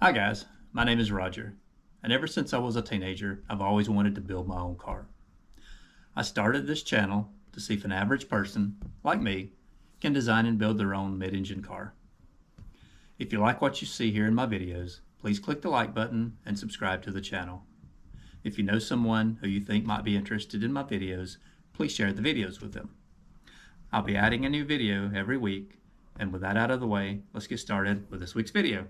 Hi, guys. My name is Roger, and ever since I was a teenager, I've always wanted to build my own car. I started this channel to see if an average person, like me, can design and build their own mid engine car. If you like what you see here in my videos, please click the like button and subscribe to the channel. If you know someone who you think might be interested in my videos, please share the videos with them. I'll be adding a new video every week, and with that out of the way, let's get started with this week's video.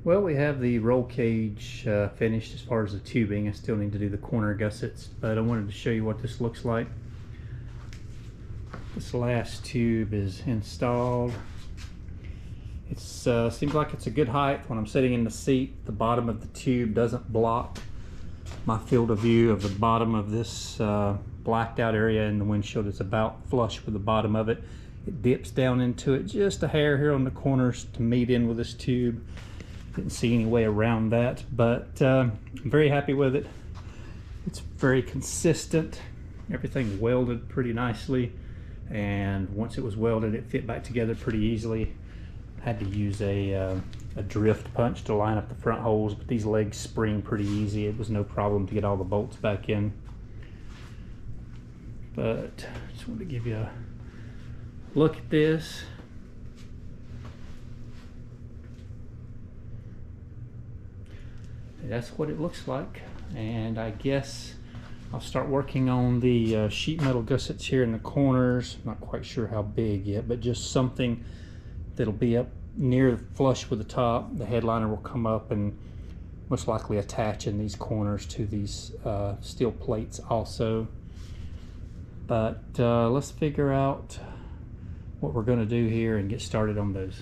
Well, we have the roll cage finished as far as the tubing. I still need to do the corner gussets, but I wanted to show you what this looks like. This last tube is installed. It seems like it's a good height. When I'm sitting in the seat, the bottom of the tube doesn't block my field of view of the bottom of this blacked out area in the windshield. It's about flush with the bottom of it. It dips down into it just a hair here on the corners to meet in with this tube. Didn't see any way around that, but I'm very happy with it. It's very consistent. Everything welded pretty nicely, and once it was welded, it fit back together pretty easily. Had to use a drift punch to line up the front holes, but these legs spring pretty easy. It was no problem to get all the bolts back in. But just wanted to give you a look at this. That's what it looks like, and I guess I'll start working on the sheet metal gussets here in the corners. Not quite sure how big yet, but just something that'll be up near flush with the top. The headliner will come up and most likely attach in these corners to these steel plates also. But let's figure out what we're going to do here and get started on those.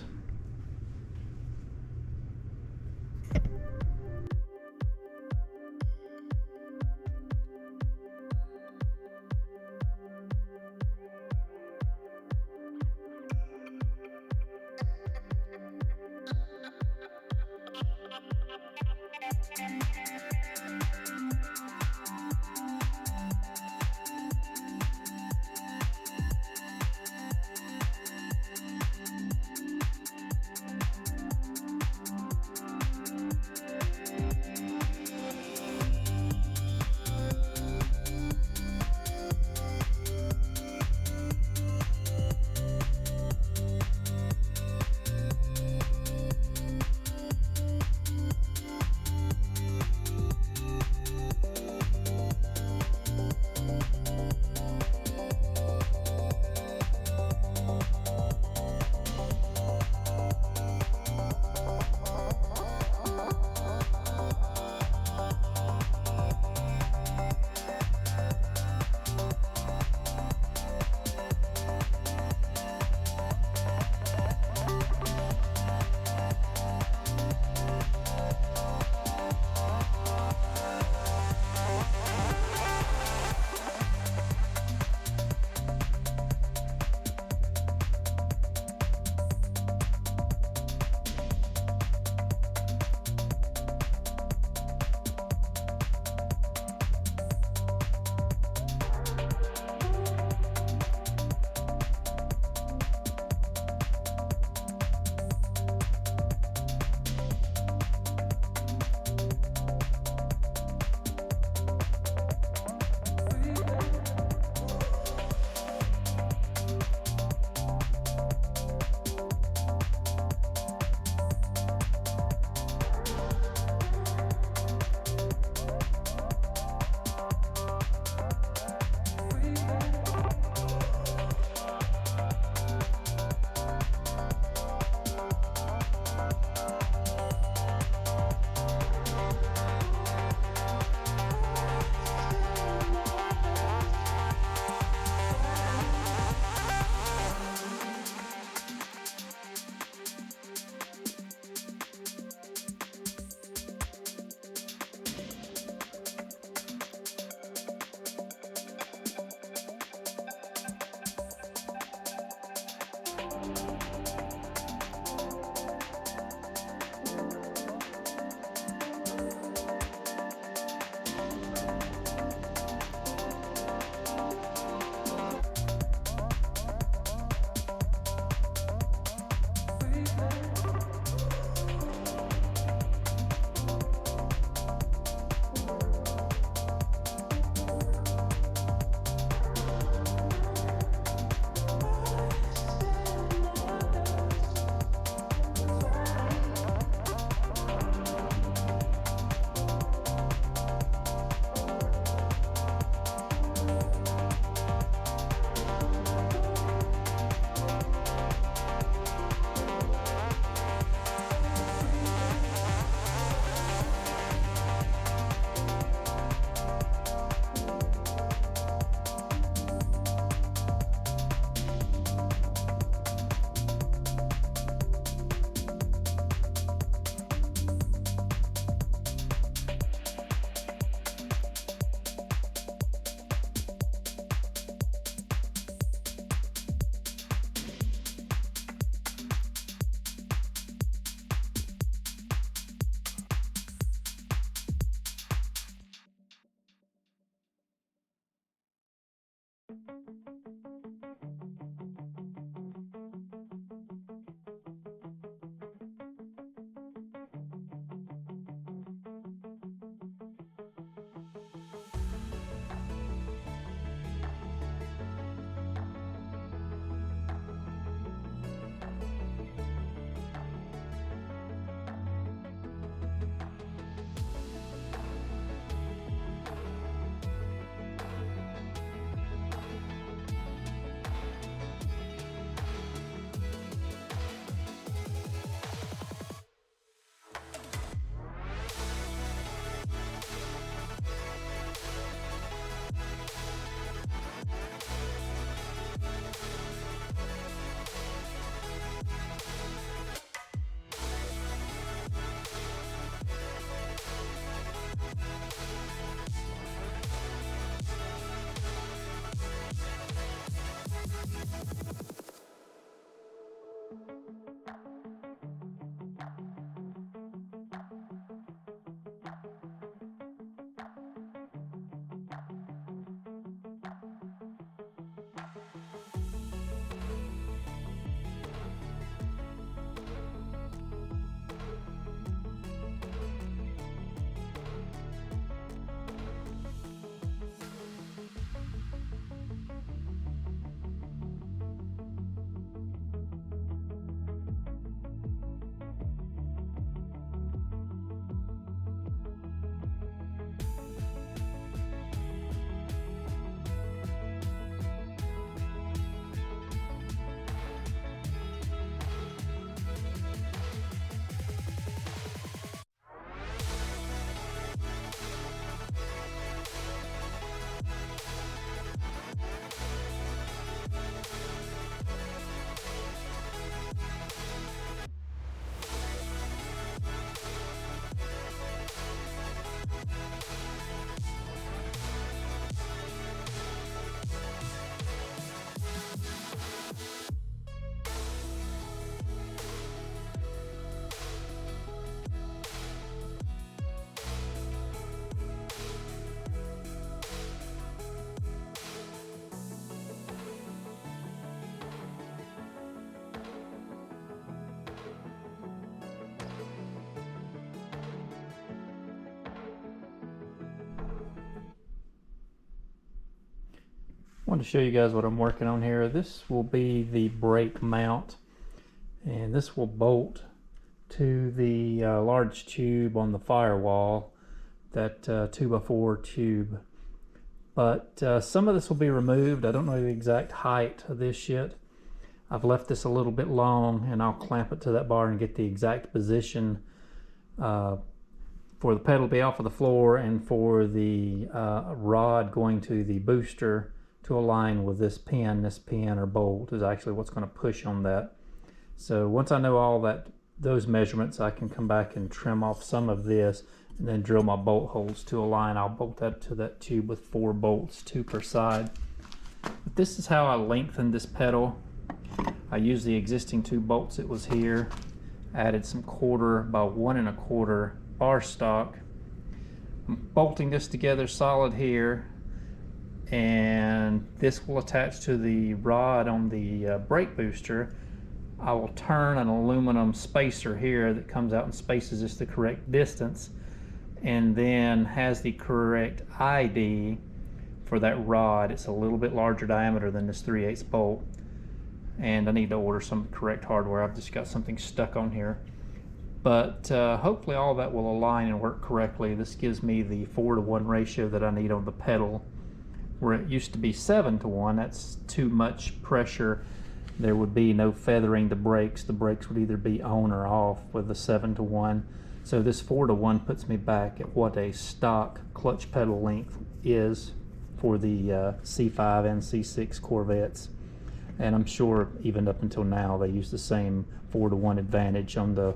wanted to show you guys what I'm working on here. This will be the brake mount, and this will bolt to the large tube on the firewall, that 2x4 tube. But some of this will be removed. I don't know the exact height of this yet. I've left this a little bit long, and I'll clamp it to that bar and get the exact position for the pedal to be off of the floor, and for the rod going to the booster to align with this pin. This pin or bolt is actually what's going to push on that. So once I know all those measurements, I can come back and trim off some of this and then drill my bolt holes to align. I'll bolt that to that tube with 4 bolts, 2 per side. But this is how I lengthened this pedal. I used the existing 2 bolts that was here, added some 1/4 by 1 1/4 bar stock. I'm bolting this together solid here, and this will attach to the rod on the brake booster. I will turn an aluminum spacer here that comes out and spaces this the correct distance, and then has the correct ID for that rod. It's a little bit larger diameter than this 3/8 bolt, and I need to order some correct hardware. I've just got something stuck on here, but hopefully all that will align and work correctly. This gives me the 4:1 ratio that I need on the pedal, where it used to be 7:1. That's too much pressure. There would be no feathering the brakes. The brakes would either be on or off with the 7:1. So this 4:1 puts me back at what a stock clutch pedal length is for the C5 and C6 Corvettes. And I'm sure even up until now they use the same 4:1 advantage on the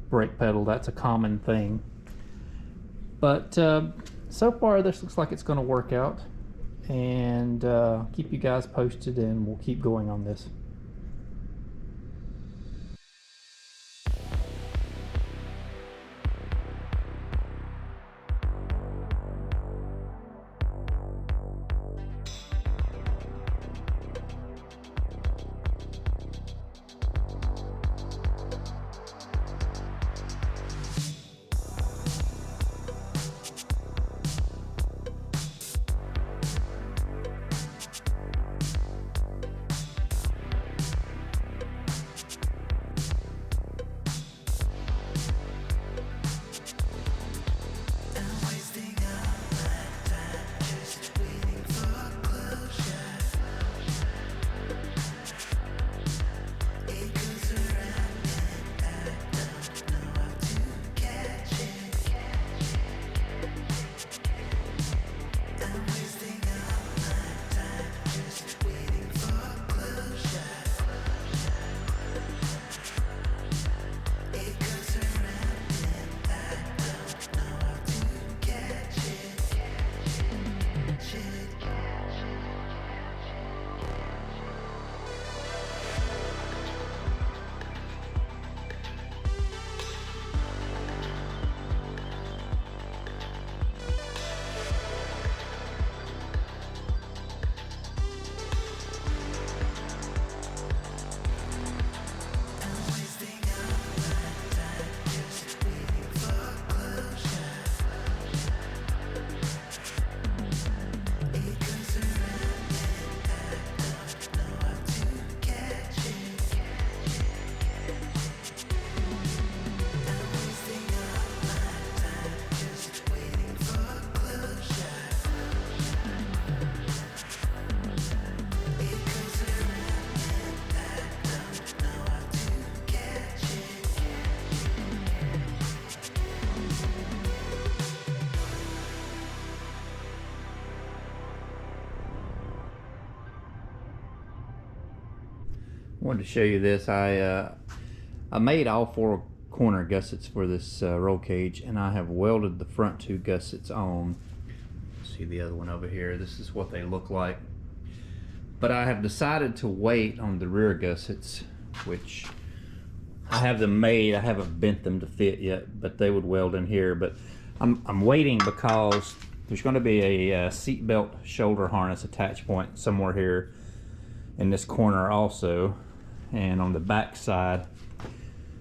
brake pedal. That's a common thing. But so far this looks like it's going to work out, and keep you guys posted, and we'll keep going on this. Wanted to show you this. I made all 4 corner gussets for this roll cage, and I have welded the front 2 gussets on. See the other one over here? This is what they look like. But I have decided to wait on the rear gussets, which I have them made. I haven't bent them to fit yet, but they would weld in here. But I'm waiting because there's going to be a seat belt shoulder harness attach point somewhere here in this corner also, and on the back side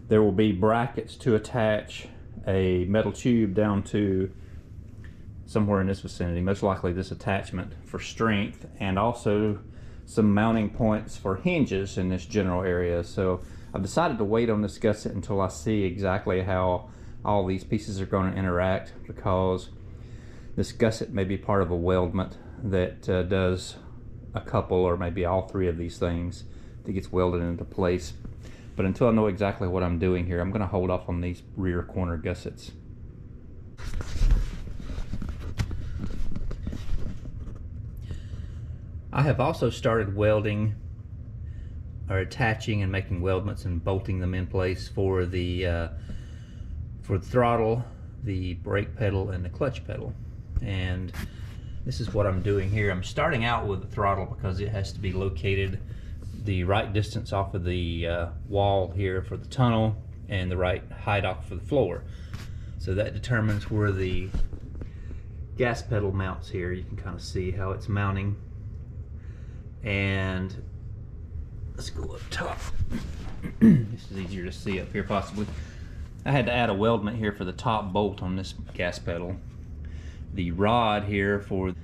there will be brackets to attach a metal tube down to somewhere in this vicinity, most likely this attachment for strength, and also some mounting points for hinges in this general area. So I've decided to wait on this gusset until I see exactly how all these pieces are going to interact, because this gusset may be part of a weldment that does a couple or maybe all three of these things that gets welded into place. But until I know exactly what I'm doing here, I'm going to hold off on these rear corner gussets. I have also started welding or attaching and making weldments and bolting them in place for the throttle, the brake pedal, and the clutch pedal. And this is what I'm doing here. I'm starting out with the throttle because it has to be located the right distance off of the wall here for the tunnel and the right height off of the floor. So that determines where the gas pedal mounts here. You can kind of see how it's mounting. And let's go up top. This is easier to see up here possibly. I had to add a weldment here for the top bolt on this gas pedal. The rod here for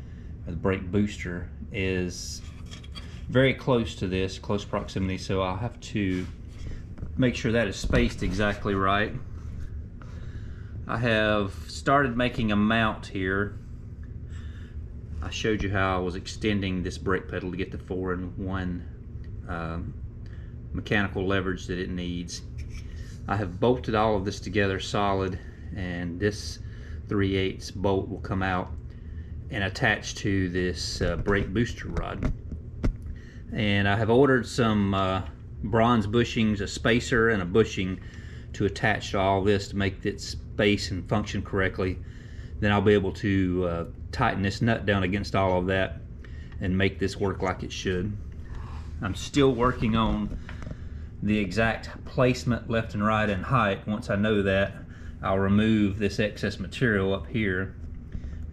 the brake booster is very close to this, close proximity, so I'll have to make sure that is spaced exactly right. I have started making a mount here. I showed you how I was extending this brake pedal to get the 4-in-1 mechanical leverage that it needs. I have bolted all of this together solid, and this 3/8 bolt will come out and attach to this brake booster rod. And I have ordered some bronze bushings, a spacer and a bushing to attach to all this to make it space and function correctly. Then I'll be able to tighten this nut down against all of that and make this work like it should. I'm still working on the exact placement left and right and height. Once I know that, I'll remove this excess material up here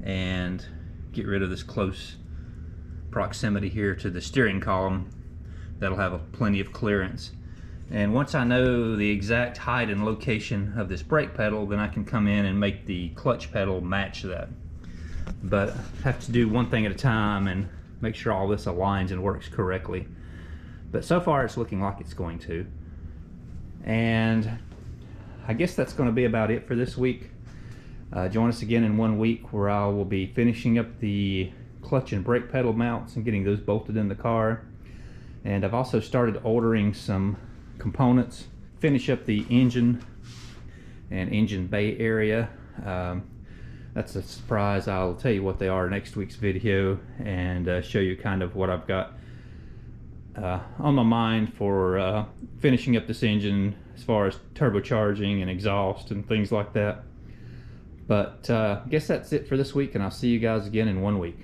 and get rid of this close proximity here to the steering column. That'll have plenty of clearance. And once I know the exact height and location of this brake pedal, then I can come in and make the clutch pedal match that. But I have to do one thing at a time and make sure all this aligns and works correctly. But so far it's looking like it's going to. And I guess that's going to be about it for this week. Join us again in 1 week where I will be finishing up the clutch and brake pedal mounts and getting those bolted in the car. And I've also started ordering some components, finish up the engine and engine bay area. That's a surprise. I'll tell you what they are next week's video and show you kind of what I've got on my mind for finishing up this engine as far as turbocharging and exhaust and things like that. But I guess that's it for this week, and I'll see you guys again in 1 week.